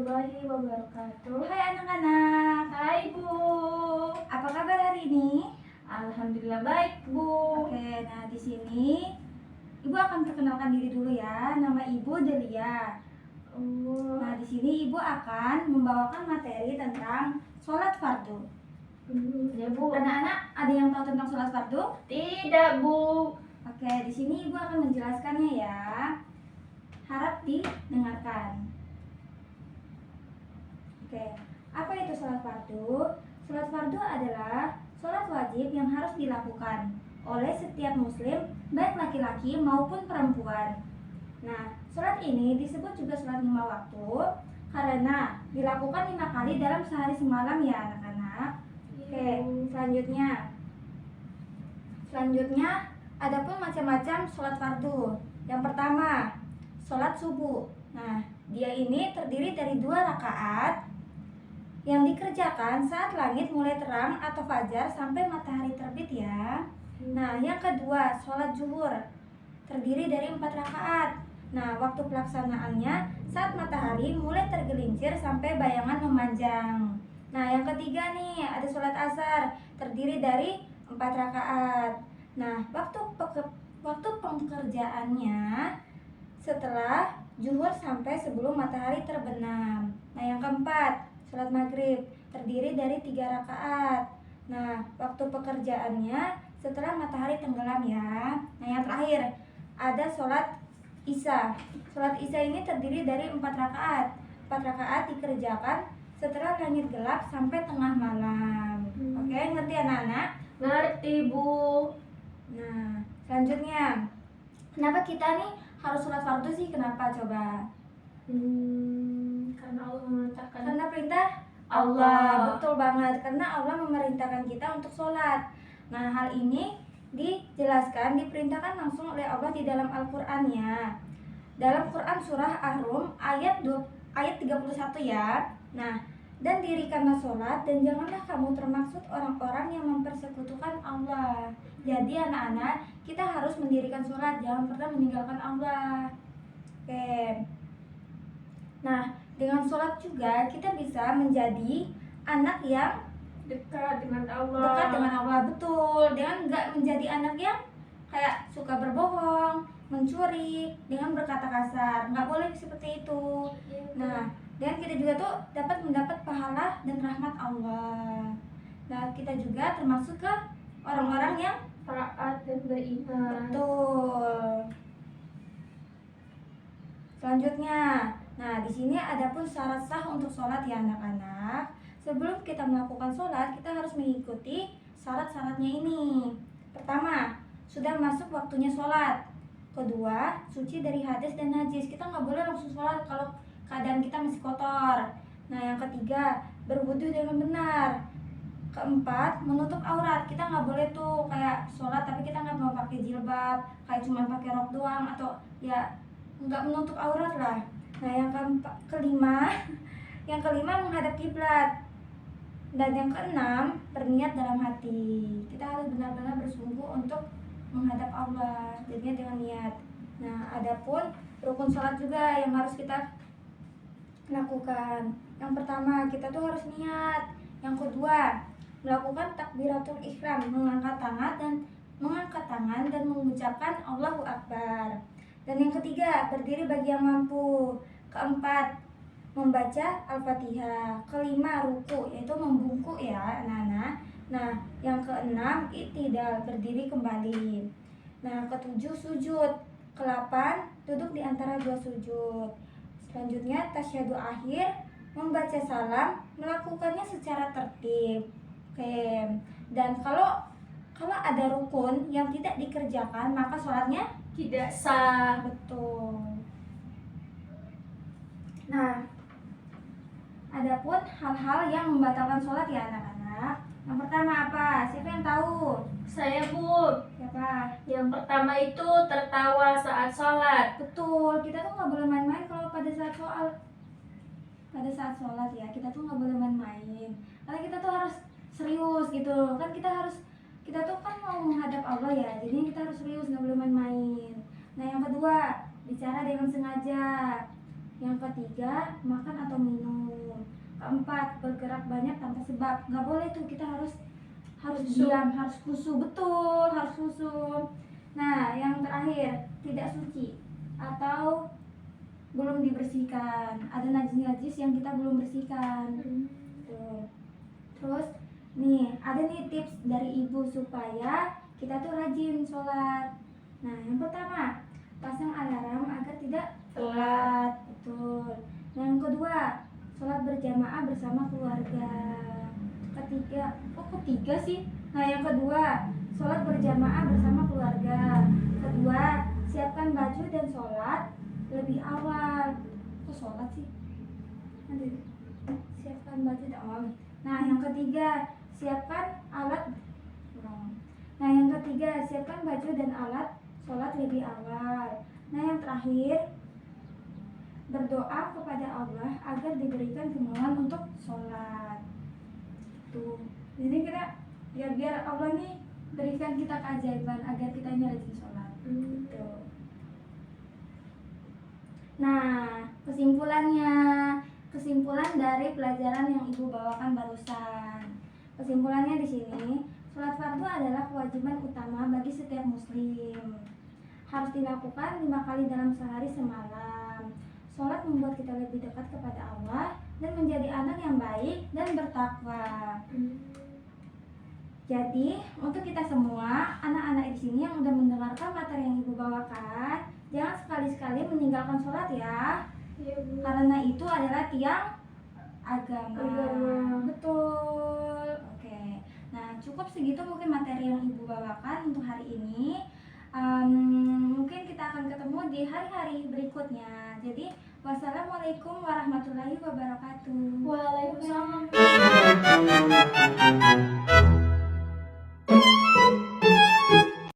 warahmatullahi wabarakatuh. Hai anak-anak, Hai Bu. apa kabar hari ini? Alhamdulillah baik Bu. Oke, nah di sini Ibu akan perkenalkan diri dulu ya. Nama Ibu Delia. Nah di sini Ibu akan membawakan materi tentang sholat fardu. Ya Bu. Anak-anak ada yang tahu tentang sholat fardu? Tidak Bu. Oke, di sini Ibu akan menjelaskannya ya. Harap didengarkan. Oke, apa itu sholat fardu? Sholat fardu adalah sholat wajib yang harus dilakukan oleh setiap muslim, baik laki-laki maupun perempuan. Nah, sholat ini disebut juga sholat 5 waktu karena dilakukan 5 kali dalam sehari semalam ya anak-anak. Oke, selanjutnya adapun macam-macam sholat fardu. Yang pertama, sholat subuh. Nah, dia ini terdiri dari 2 rakaat yang dikerjakan saat langit mulai terang atau fajar sampai matahari terbit ya. Nah, yang kedua, sholat zuhur terdiri dari 4 rakaat. Nah, waktu pelaksanaannya saat matahari mulai tergelincir sampai bayangan memanjang. Nah, yang ketiga nih, ada sholat asar terdiri dari 4 rakaat. Nah, waktu pengerjaannya setelah zuhur sampai sebelum matahari terbenam. Nah, yang keempat, sholat maghrib terdiri dari 3 rakaat. Nah, waktu pekerjaannya setelah matahari tenggelam ya. Nah, yang terakhir ada sholat isya. Sholat isya ini terdiri dari 4 rakaat. 4 rakaat dikerjakan setelah langit gelap sampai tengah malam. Oke, ngerti anak-anak? Ngerti Bu. Nah, selanjutnya, kenapa kita nih harus sholat fardu sih? Kenapa coba? Karena Allah memerintahkan. Karena perintah Allah. Betul banget, karena Allah memerintahkan kita untuk sholat. Nah, hal ini dijelaskan, diperintahkan langsung oleh Allah di dalam Al-Qur'annya. Dalam Quran surah Ar-Rum ayat 31 ya. Nah, dan dirikanlah sholat dan janganlah kamu termaksud orang-orang yang mempersekutukan Allah. Jadi anak-anak, kita harus mendirikan sholat, jangan pernah meninggalkan Allah. Oke. Nah, dengan sholat juga kita bisa menjadi anak yang Dekat dengan Allah. dekat dengan Allah, betul. Dengan nggak menjadi anak yang kayak suka berbohong, mencuri, dengan berkata kasar. Nggak boleh seperti itu. Nah, dan kita juga tuh dapat mendapat pahala dan rahmat Allah. Nah, kita juga termasuk ke orang-orang yang taat dan beriman. betul. Selanjutnya, nah di sini adapun syarat sah untuk sholat ya anak-anak. Sebelum kita melakukan sholat, kita harus mengikuti syarat-syaratnya ini. Pertama, sudah masuk waktunya sholat. Kedua, suci dari hadas dan najis. Kita nggak boleh langsung sholat kalau keadaan kita masih kotor. Nah, yang ketiga, berwudu dengan benar. Keempat, menutup aurat. Kita nggak boleh tuh kayak sholat tapi kita nggak mau pakai jilbab, kayak cuma pakai rok doang atau ya nggak menutup aurat lah. Nah, yang kelima menghadap kiblat. Dan yang keenam, berniat dalam hati. Kita harus benar-benar bersungguh untuk menghadap Allah, jadinya dengan niat. Nah, adapun rukun sholat juga yang harus kita lakukan. Yang pertama, kita tuh harus niat. Yang kedua, melakukan takbiratul ihram, mengangkat tangan dan mengucapkan Allahu Akbar. Dan yang ketiga, berdiri bagi yang mampu. Keempat, membaca Al-Fatihah. Kelima, ruku, yaitu membungkuk ya anak-anak. Nah, yang keenam, i'tidal, berdiri kembali. Nah, ketujuh, sujud. Kedelapan, duduk di antara 2 sujud. Selanjutnya, tasyahud akhir, membaca salam, melakukannya secara tertib. Oke. Dan kalau ada rukun yang tidak dikerjakan, maka sholatnya Tidak sah. betul. Nah, adapun hal-hal yang membatalkan sholat ya anak-anak. Yang pertama apa? Siapa yang tahu? Saya Bu. Siapa? Yang pertama itu tertawa saat sholat. Betul, kita tuh nggak boleh main-main kalau pada saat sholat ya. Kita tuh nggak boleh main-main. Karena kita tuh harus serius gitu. Kita tuh kan mau menghadap Allah ya. Jadi kita harus serius, nggak boleh main-main. Nah, yang kedua, bicara dengan sengaja. Yang ketiga, makan atau minum. Keempat, bergerak banyak tanpa sebab. Nggak boleh tuh, kita harus Khusyuk. diam, harus khusyuk, betul, harus khusyuk. Nah, yang terakhir, tidak suci atau belum dibersihkan. Ada najis-najis yang kita belum bersihkan. Tuh. Terus nih, ada nih tips dari ibu supaya kita tuh rajin sholat. Nah, yang pertama, pasang alarm agar tidak telat. Betul. Yang kedua, sholat berjamaah bersama keluarga. Ketiga sih. Nah, yang kedua, sholat berjamaah bersama keluarga. Kedua, siapkan baju dan sholat lebih awal. Kok sholat sih? Nanti siapkan baju dan awal. Nah, yang ketiga, siapkan alat. Nah, yang ketiga, siapkan baju dan alat sholat lebih awal. Nah, yang terakhir, berdoa kepada Allah agar diberikan kemauan untuk sholat. Tuh, jadi kita ya biar Allah nih berikan kita keajaiban agar kita ini rajin sholat. Gitu. Nah, kesimpulan dari pelajaran yang ibu bawakan barusan. Kesimpulannya di sini, sholat fardu adalah kewajiban utama bagi setiap muslim. Harus dilakukan 5 kali dalam sehari semalam. Sholat membuat kita lebih dekat kepada Allah dan menjadi anak yang baik dan bertakwa. Jadi, untuk kita semua, anak-anak di sini yang udah mendengarkan materi yang ibu bawakan, jangan sekali-sekali meninggalkan sholat ya. Iya, Bu. Karena itu adalah tiang agama. Betul. Oke. Nah, cukup segitu mungkin materi yang ibu bawakan untuk hari ini. Mungkin kita akan ketemu di hari-hari berikutnya. Jadi, wassalamualaikum warahmatullahi wabarakatuh. Waalaikumsalam